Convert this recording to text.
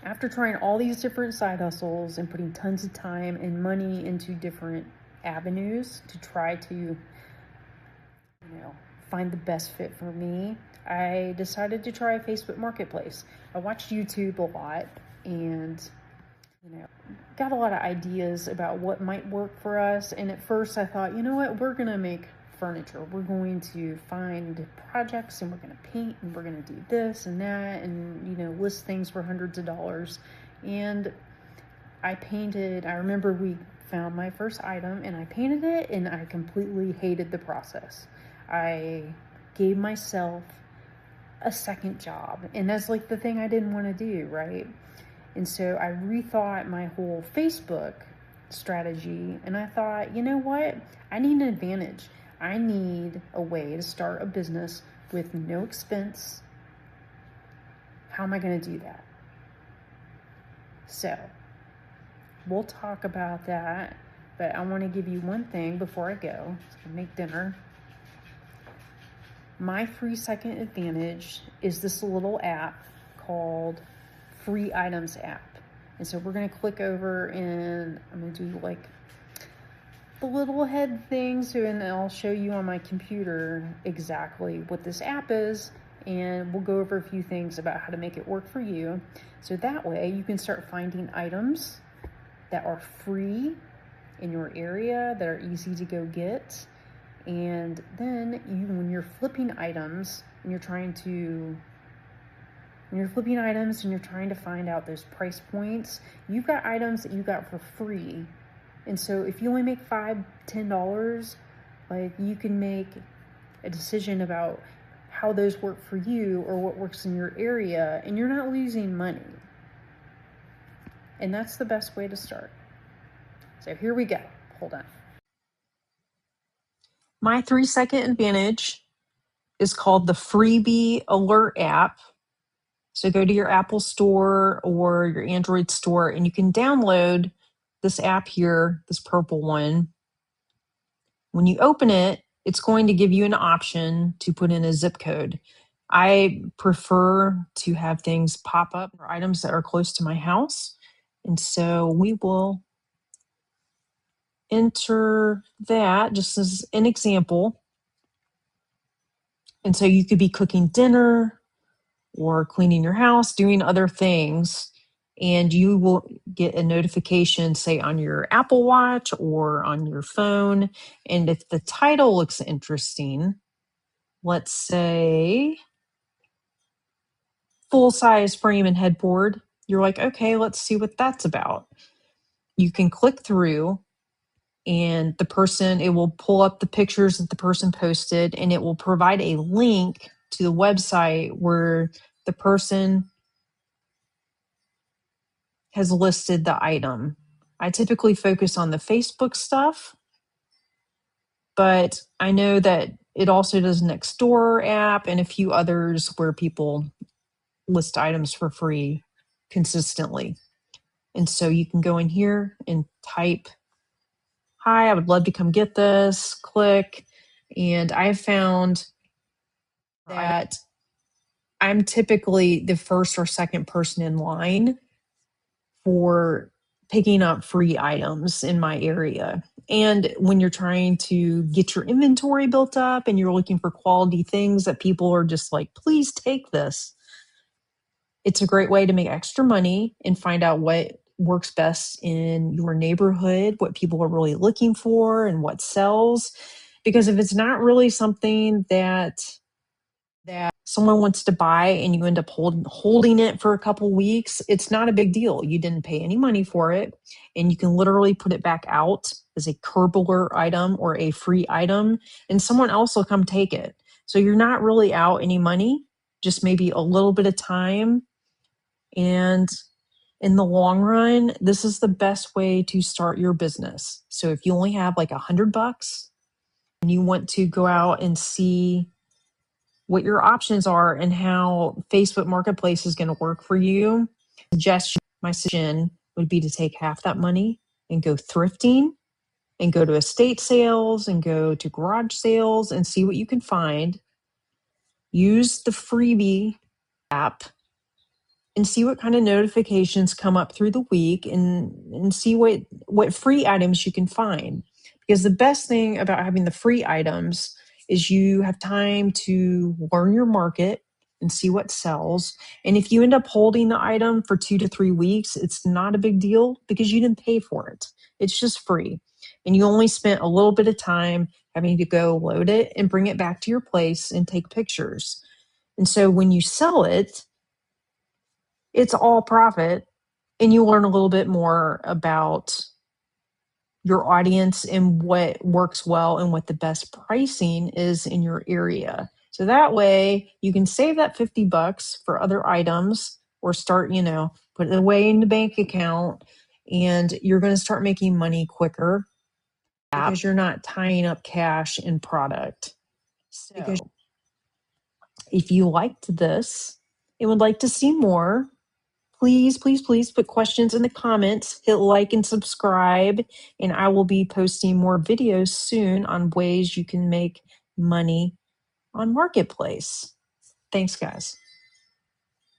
after trying all these different side hustles and putting tons of time and money into different avenues to try to, find the best fit for me, I decided to try Facebook Marketplace. I watched YouTube a lot and got a lot of ideas about what might work for us. And at first I thought, we're going to make furniture. We're going to find projects and we're going to paint and we're going to do this and that and, list things for hundreds of dollars. And I remember we found my first item and I painted it and I completely hated the process. I gave myself a second job, and that's like the thing I didn't want to do, right? And so I rethought my whole Facebook strategy and I thought, you know what? I need an advantage. I need a way to start a business with no expense. How am I going to do that? So we'll talk about that, but I want to give you one thing before I go. So make dinner. My 3-second advantage is this little app called Free Items app. And so we're going to click over and I'm going to do like the little head things, and I'll show you on my computer exactly what this app is, and we'll go over a few things about how to make it work for you. So that way you can start finding items that are free in your area, that are easy to go get. And then when you're flipping items and you're trying to find out those price points, you've got items that you got for free. And so if you only make $5-10, like, you can make a decision about how those work for you or what works in your area, and you're not losing money. And that's the best way to start. So here we go. Hold on. My 3-second advantage is called the Freebie Alert app. So go to your Apple store or your Android store and you can download this app here, this purple one. When you open it, it's going to give you an option to put in a zip code. I prefer to have things pop up for items that are close to my house. And so we will enter that just as an example. And so you could be cooking dinner or cleaning your house, doing other things, and you will get a notification, say on your Apple Watch or on your phone. And if the title looks interesting, let's say full-size frame and headboard, you're like, okay, let's see what that's about. You can click through and it will pull up the pictures that the person posted, and it will provide a link to the website where the person has listed the item. I typically focus on the Facebook stuff, but I know that it also does Nextdoor app and a few others where people list items for free consistently. And so you can go in here and type, hi, I would love to come get this, click. And I've found that I'm typically the first or second person in line for picking up free items in my area. And when you're trying to get your inventory built up and you're looking for quality things that people are just like, please take this, it's a great way to make extra money and find out what works best in your neighborhood, what people are really looking for and what sells. Because if it's not really something that someone wants to buy and you end up holding it for a couple weeks, it's not a big deal. You didn't pay any money for it, and you can literally put it back out as a curb alert item or a free item, and someone else will come take it. So you're not really out any money, just maybe a little bit of time. And in the long run, this is the best way to start your business. So if you only have like $100 and you want to go out and see what your options are and how Facebook Marketplace is going to work for you, my suggestion would be to take half that money and go thrifting and go to estate sales and go to garage sales and see what you can find. Use the freebie app and see what kind of notifications come up through the week, and see what free items you can find. Because the best thing about having the free items is you have time to learn your market and see what sells. And if you end up holding the item for 2 to 3 weeks, it's not a big deal because you didn't pay for it. It's just free. And you only spent a little bit of time having to go load it and bring it back to your place and take pictures. And so when you sell it, it's all profit, and you learn a little bit more about your audience and what works well and what the best pricing is in your area. So that way you can save that $50 for other items, or start, put it away in the bank account, and you're going to start making money quicker because you're not tying up cash in product. So if you liked this and would like to see more, please, please, please put questions in the comments, hit like and subscribe, and I will be posting more videos soon on ways you can make money on Marketplace. Thanks, guys.